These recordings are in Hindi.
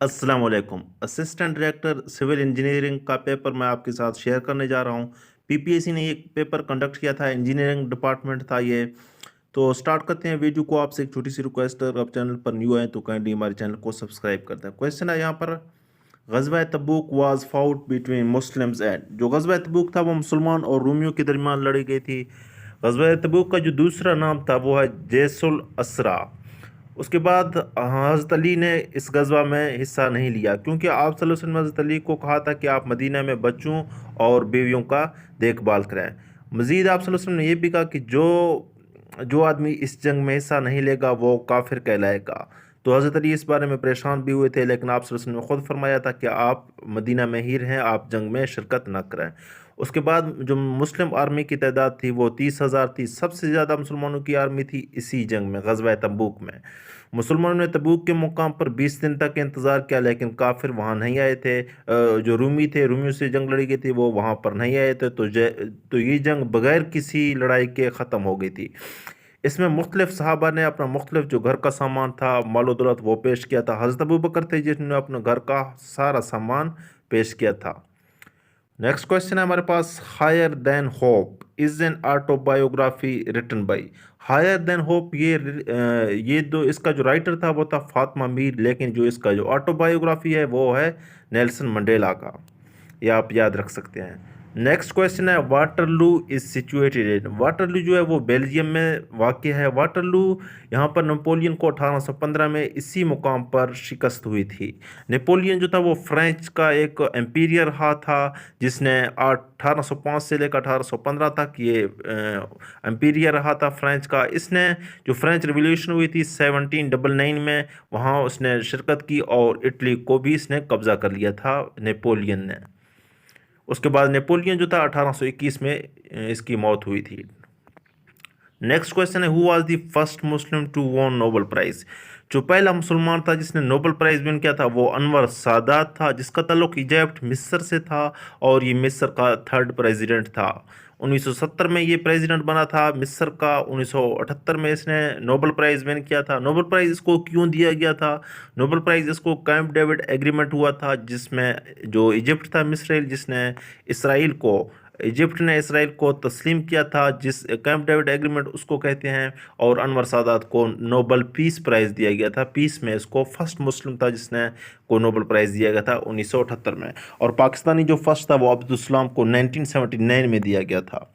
अस्सलाम वालेकुम। असिस्टेंट डायरेक्टर सिविल इंजीनियरिंग का पेपर मैं आपके साथ शेयर करने जा रहा हूँ। पीपीएससी ने एक पेपर कंडक्ट किया था, इंजीनियरिंग डिपार्टमेंट था ये। तो स्टार्ट करते हैं वीडियो को। आपसे एक छोटी सी रिक्वेस्ट है, अगर आप चैनल पर न्यू हैं तो काइंडली हमारे चैनल को सब्सक्राइब कर दें। क्वेश्चन है यहाँ पर, गज़वा Tabuk was fought between Muslims and, जो गज़वा तबूक था वो मुसलमान और रूमियों के दरमियान लड़ी गई थी। गज़वा तबूक का जो दूसरा नाम था वो है जैसुल असरा। उसके बाद हज़रत अली ने इस गज़वा में हिस्सा नहीं लिया, क्योंकि आप सल्लल्लाहु अलैहि वसल्लम ने हज़रत अली को कहा था कि आप मदीना में बच्चों और बीवियों का देखभाल करें। मज़ीद आप सल्लल्लाहु अलैहि वसल्लम ने यह भी कहा कि जो जो आदमी इस जंग में हिस्सा नहीं लेगा वो काफिर कहलाएगा। तो हज़रत अली इस बारे में परेशान भी हुए थे, लेकिन आप सल्लल्लाहु अलैहि वसल्लम ने खुद फरमाया था कि आप मदीना में ही रहें, आप जंग में शिरकत न करें। उसके बाद जो मुस्लिम आर्मी की तादाद थी वो 30,000 थी। सबसे ज़्यादा मुसलमानों की आर्मी थी इसी जंग में, गज़वा तबूक में। मुसलमानों ने तबूक के मुकाम पर 20 दिन तक इंतज़ार किया, लेकिन काफिर वहाँ नहीं आए थे। जो रूमी थे, रूमियों से जंग लड़ी गई थी, वो वहाँ पर नहीं आए थे। तो ये जंग बगैर किसी लड़ाई के ख़त्म हो गई थी। इसमें मुख्तलिफ सहाबा ने अपना मुख्तलिफ जो घर का सामान था, मालो दौलत, वो पेश किया था। हज़रत अबू बकर थे जिन्होंने अपने घर का सारा सामान पेश किया था। नेक्स्ट क्वेश्चन है हमारे पास, higher than hope is an autobiography written by. Higher than hope, ये दो, इसका जो राइटर था वो था फातिमा मीर, लेकिन जो इसका जो ऑटोबायोग्राफी है वो है नेल्सन मंडेला का। ये आप याद रख सकते हैं। नेक्स्ट क्वेश्चन है, Waterloo is situated in. Waterloo जो है वो बेल्जियम में वाक़ है। वाटरलू, यहाँ पर नेपोलियन को 1815 में इसी मुकाम पर शिकस्त हुई थी। नेपोलियन जो था वो फ्रेंच का एक एम्पीरियर रहा था, जिसने 1805 से लेकर 1815 तक ये एम्पीरियर रहा था फ्रेंच का। इसने जो फ्रेंच रिवॉल्यूशन हुई थी 1799 में, वहाँ उसने शिरकत की और इटली को भी इसने कब्ज़ा कर लिया था नेपोलियन ने। उसके बाद नेपोलियन जो था 1821 में इसकी मौत हुई थी। नेक्स्ट क्वेश्चन है, who was the first Muslim to won Nobel prize. जो पहला मुसलमान था जिसने नोबेल प्राइज विन किया था वो अनवर सादात था, जिसका ताल्लुक इजिप्ट मिस्र से था और ये मिस्र का थर्ड प्रेसिडेंट था। 1970 में ये प्रेसिडेंट बना था मिस्र का। 1978 में इसने नोबेल प्राइज़ विन किया था। नोबेल प्राइज़ इसको क्यों दिया गया था? नोबेल प्राइज़ इसको कैंप डेविड एग्रीमेंट हुआ था, जिसमें जो इजिप्ट था मिस्र, जिसने इसराइल को इजिप्ट ने इसराइल को तस्लीम किया था, जिस कैंप डेविड एग्रीमेंट उसको कहते हैं। और अनवर सादात को नोबेल पीस प्राइज़ दिया गया था। पीस में इसको फर्स्ट मुस्लिम था जिसने को नोबेल प्राइज़ दिया गया था 1978 में। और पाकिस्तानी जो फर्स्ट था वो अब्दुल सलाम को 1979 में दिया गया था।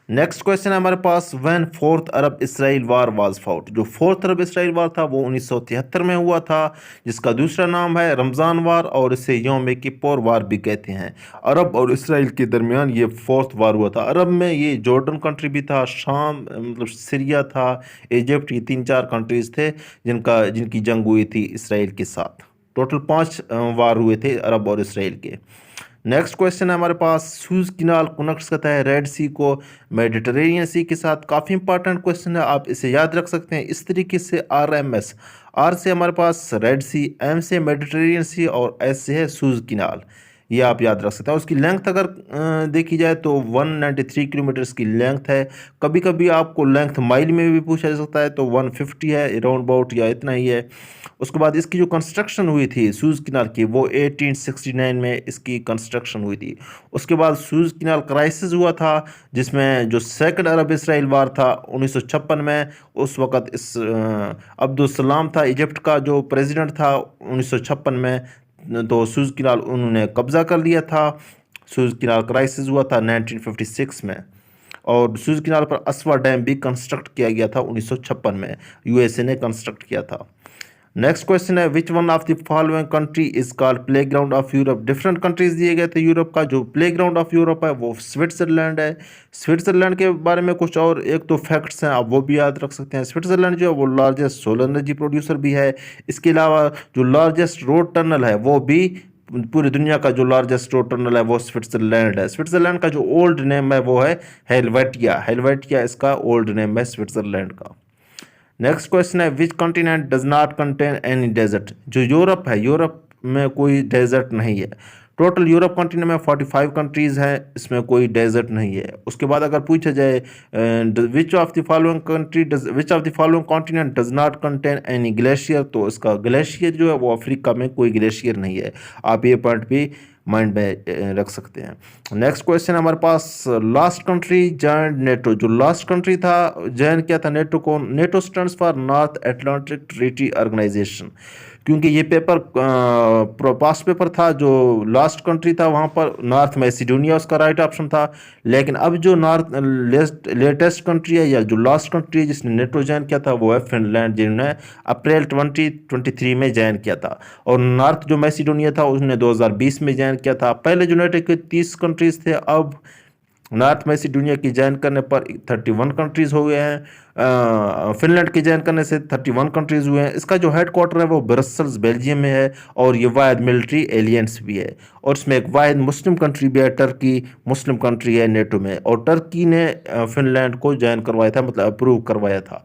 नेक्स्ट क्वेश्चन है हमारे पास, when fourth Arab Israel war was fought. जो फोर्थ अरब इसराइल वार था वो 1973 में हुआ था, जिसका दूसरा नाम है रमज़ान वार, और इसे योम किप्पोर वार भी कहते हैं। अरब और इसराइल के दरमियान ये फोर्थ वार हुआ था। अरब में ये जॉर्डन कंट्री भी था, शाम मतलब सीरिया था, इजिप्ट, ये 3-4 कंट्रीज़ थे जिनकी जंग हुई थी इसराइल के साथ। टोटल 5 वार हुए थे अरब और इसराइल के। नेक्स्ट क्वेश्चन है हमारे पास, सूज किनाल कनेक्ट करता है रेड सी को मेडिटरेनियन सी के साथ। काफ़ी इंपॉर्टेंट क्वेश्चन है, आप इसे याद रख सकते हैं इस तरीके से। RMS, आर से हमारे पास रेड सी, एम से मेडिटरेनियन सी और एस से है सूज किनाल। ये आप याद रख सकते हैं। उसकी लेंथ अगर देखी जाए तो 193 किलोमीटर की लेंथ है। कभी कभी आपको लेंथ माइल में भी पूछा जा सकता है, तो 150 है राउंड अबाउट, या इतना ही है। उसके बाद इसकी जो कंस्ट्रक्शन हुई थी सूज किनाल की वो 1869 में इसकी कंस्ट्रक्शन हुई थी। उसके बाद सूज किनाल क्राइसिस हुआ था, जिसमें जो सेकंड अरब इसराइल वार था 1956 में। उस वक़्त इस अब्दुल सलाम था इजिप्ट का जो प्रेसिडेंट था 1956 में, तो सूज किनाल उन्होंने कब्ज़ा कर लिया था। सूज किनाल क्राइसिस हुआ था 1956 में। और सूज किनाल पर अस्वा डैम भी कंस्ट्रक्ट किया गया था 1956 में, यूएसए ने कंस्ट्रक्ट किया था। नेक्स्ट क्वेश्चन है, which one of the following country is called play ground of Europe. Different countries दिए गए थे यूरोप का। जो प्ले ग्राउंड ऑफ यूरोप है वो स्विट्जरलैंड है। स्विट्जरलैंड के बारे में कुछ और एक दो फैक्ट्स हैं, आप वो भी याद रख सकते हैं। स्विट्जरलैंड जो है वो लार्जेस्ट सोलर एनर्जी प्रोड्यूसर भी है। इसके अलावा जो लार्जेस्ट रोड टनल है वो भी, पूरी दुनिया का जो लार्जेस्ट रोड टनल है वो स्विट्जरलैंड है। स्विट्जरलैंड का जो ओल्ड नेम है वो है हेलवेटिया। हेलवेटिया इसका ओल्ड नेम है स्विट्जरलैंड का। नेक्स्ट क्वेश्चन है, which continent does not contain any desert. जो यूरोप है, यूरोप में कोई डेजर्ट नहीं है। टोटल यूरोप कंटिनेंट में 45 कंट्रीज़ हैं, इसमें कोई डेजर्ट नहीं है। उसके बाद अगर पूछा जाए which of the following continent does not contain any glacier, तो इसका ग्लेशियर जो है वो अफ्रीका में कोई ग्लेशियर नहीं है। आप ये पॉइंट भी माइंड में रख सकते हैं। नेक्स्ट क्वेश्चन हमारे पास, लास्ट कंट्री जॉइंड नेटो, जो लास्ट कंट्री था जॉइन किया था नेटो को, NATO stands for North Atlantic Treaty Organisation. क्योंकि ये पेपर पास्ट पेपर था, जो लास्ट कंट्री था वहाँ पर नॉर्थ मैसिडोनिया उसका राइट ऑप्शन था। लेकिन अब जो लेटेस्ट कंट्री है या जो लास्ट कंट्री है जिसने नेटो ज्वाइन किया था वो है फिनलैंड, जिन्होंने अप्रैल 2023 में ज्वाइन किया था। और नॉर्थ जो मैसिडोनिया था उसने 2020 में ज्वाइन किया था। पहले यूनाइटेड के 30 कंट्रीज थे, अब नॉर्थ मैसिडोनिया की ज्वाइन करने पर 31 कंट्रीज़ हो गए हैं। फिनलैंड की ज्वाइन करने से 31 कंट्रीज़ हुए हैं। इसका जो हेड क्वार्टर है वो ब्रसल्स बेल्जियम में है, और ये वाहिद मिलिट्री एलियंस भी है, और इसमें एक वाहिद मुस्लिम कंट्री भी है, टर्की मुस्लिम कंट्री है नेटो में, और टर्की ने फिनलैंड को ज्वाइन करवाया था, मतलब अप्रूव करवाया था।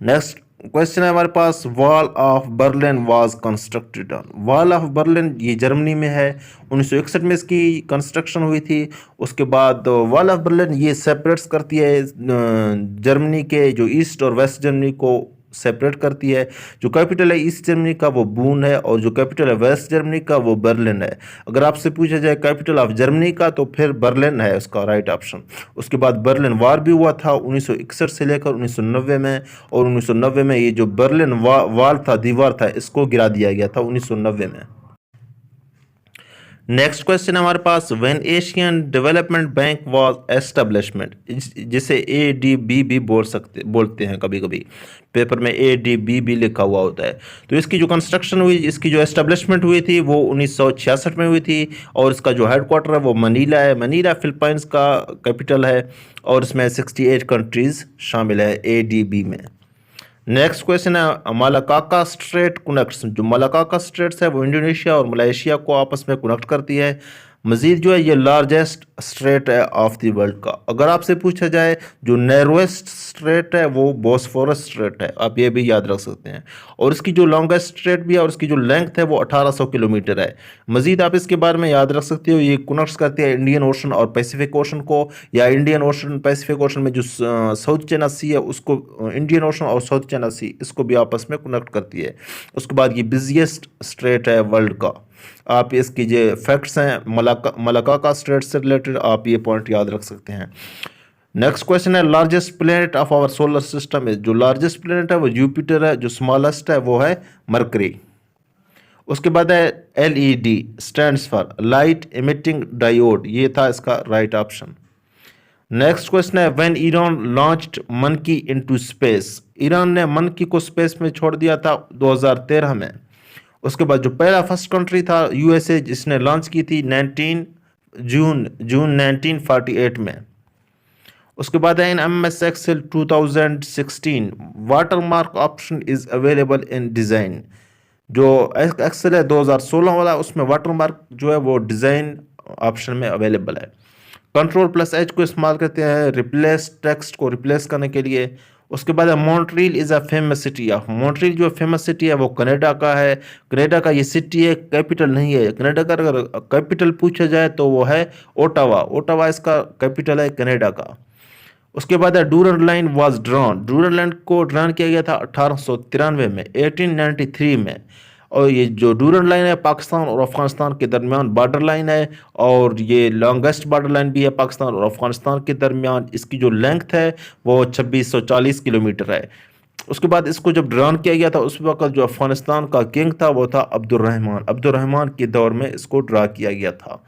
नेक्स्ट क्वेश्चन है हमारे पास, wall of Berlin was constructed on. Wall of Berlin ये जर्मनी में है, 1961 में इसकी कंस्ट्रक्शन हुई थी। उसके बाद वॉल ऑफ बर्लिन ये सेपरेट्स करती है जर्मनी के जो ईस्ट और वेस्ट जर्मनी को सेपरेट करती है। जो कैपिटल है ईस्ट जर्मनी का वो बून है, और जो कैपिटल है वेस्ट जर्मनी का वो बर्लिन है। अगर आपसे पूछा जाए कैपिटल ऑफ जर्मनी का तो फिर बर्लिन है उसका राइट ऑप्शन। उसके बाद बर्लिन वार भी हुआ था 1961 से लेकर 1990 में, और 1990 में ये जो बर्लिन वाल था, दीवार था, इसको गिरा दिया गया था 1990 में। नेक्स्ट क्वेश्चन हमारे पास, when Asian development bank was establishment, जिसे ADB भी बोलते हैं, कभी कभी पेपर में ADB भी लिखा हुआ होता है। तो इसकी जो कंस्ट्रक्शन हुई, इसकी जो एस्टेब्लिशमेंट हुई थी वो 1966 में हुई थी, और इसका जो हेडक्वार्टर है वो मनीला है। मनीला फिलीपींस का कैपिटल है, और इसमें 68 कंट्रीज शामिल है ADB में। नेक्स्ट क्वेश्चन है, मलाकाका स्ट्रेट कनेक्ट्स, जो मलाकाका स्ट्रेट्स है वो इंडोनेशिया और मलेशिया को आपस में कनेक्ट करती है। मजीद जो है ये लार्जेस्ट स्ट्रेट है ऑफ द वर्ल्ड का। अगर आपसे पूछा जाए जो नैरोएस्ट स्ट्रेट है वो बॉस्फोरस स्ट्रेट है, आप ये भी याद रख सकते हैं। और इसकी जो लॉन्गेस्ट स्ट्रेट भी है और इसकी जो लेंथ है वो 1800 किलोमीटर है। मजीद आप इसके बारे में याद रख सकते हो, ये कनेक्ट करती है इंडियन ओशन और पैसिफिक ओशन को, या इंडियन ओशन पैसिफिक ओशन में जो साउथ चाइना सी है उसको, इंडियन ओशन और साउथ चाइना सी, इसको भी आपस में कनेक्ट करती है। उसके बाद ये बिजिएस्ट स्ट्रेट है वर्ल्ड का। आप इसकी जो फैक्ट्स हैं मलाकाका स्ट्रेट से रिलेटेड, आप ये पॉइंट याद रख सकते हैं। नेक्स्ट क्वेश्चन है, largest planet of our solar system है, जो लार्जेस्ट प्लेनेट है वो जुपिटर है, जो स्मॉलेस्ट है वो है मरकरी। उसके बाद है LED stands for light emitting diode, ये था इसका राइट ऑप्शन। नेक्स्ट क्वेश्चन है, when Iran launched Mann Ki into space, Iran ने मनकी को स्पेस में छोड़ दिया था 2013 में। उसके बाद जो पहला फर्स्ट कंट्री था USA, जिसने लॉन्च की थी 19 जून 1948 में। उसके बाद है इन MS Excel 2016 watermark option is available in design, जो एक्सेल है 2016 वाला, उसमें वाटरमार्क जो है वो डिज़ाइन ऑप्शन में अवेलेबल है। Ctrl+H को इस्तेमाल करते हैं रिप्लेस टेक्स्ट को रिप्लेस करने के लिए। उसके बाद है Montreal is a famous city of, Montreal जो फेमस सिटी है वो कनाडा का है। कनाडा का ये सिटी है, कैपिटल नहीं है। कनाडा का अगर कैपिटल पूछा जाए तो वो है ओटावा, ओटावा इसका कैपिटल है कनाडा का। उसके बाद है Durand line was drawn, Durand line को ड्रॉन किया गया था 1893 में, 1893 में। और ये जो डूरन लाइन है पाकिस्तान और अफगानिस्तान के दरमियान बॉर्डर लाइन है, और ये लॉन्गेस्ट बॉर्डर लाइन भी है पाकिस्तान और अफगानिस्तान के दरमियान। इसकी जो लेंथ है वो 2640 किलोमीटर है। उसके बाद इसको जब ड्रॉन किया गया था उस वक्त जो अफगानिस्तान का किंग था वो था अब्दुल रहमान के दौर में इसको ड्रा किया गया था।